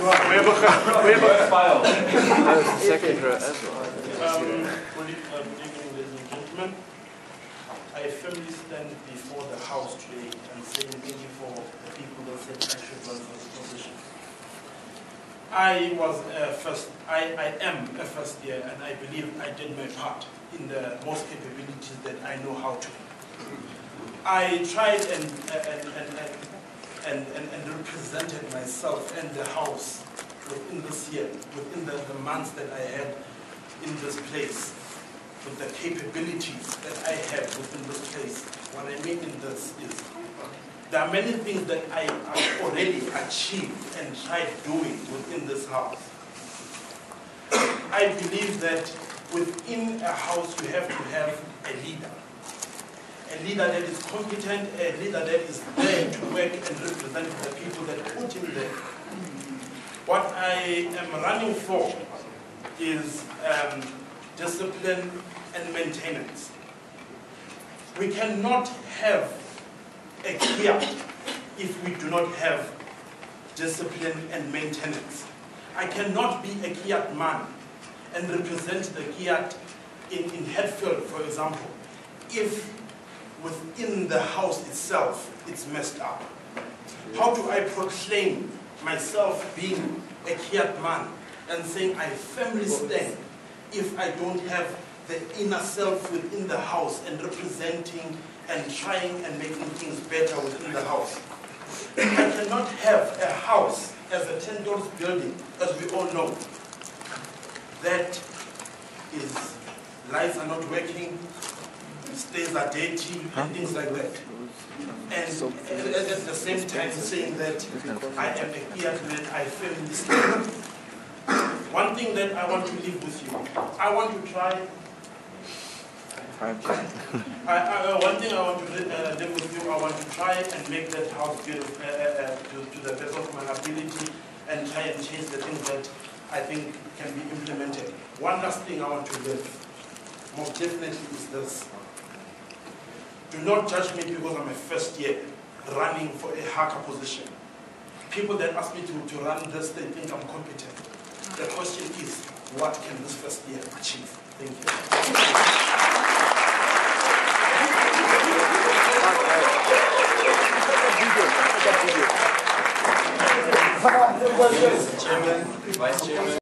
Secretary as well. Good evening, ladies and gentlemen. I firmly stand before the House today and say thank you for the people that said I should run for this position. I am a first year, and I believe I did my part in the most capabilities that I know how to. I tried and represented myself and the House within this year, within the months that I had in this place, with the capabilities that I have within this place. What I mean in this is, there are many things that I have already achieved and tried doing within this house. I believe that within a house you have to have a leader that is competent, a leader that is there to work and represent the people that put him there. What I am running for is discipline and maintenance. We cannot have a Kiat if we do not have discipline and maintenance. I cannot be a Kiat man and represent the Kiat in Hatfield, for example, if within the house itself it's messed up. How do I proclaim myself being a Kiat man and saying I firmly stand if I don't have the inner self within the house and representing and trying and making things better within the house? I cannot have a house as a 10-story building, as we all know, that is, lights are not working, stairs are dirty, and things like that. And at the same time saying that I am a Kiat man, I firmly stand. One thing that I want to leave with you, I want to try. One thing I want to leave with you, I want to try and make that house beautiful to the best of my ability and try and change the things that I think can be implemented. One last thing I want to leave, most definitely, is this. Do not judge me because I'm a first year running for a haka position. People that ask me to run this, they think I'm competent. The question is, what can this first year achieve? Thank you. Chairman, Vice Chairman.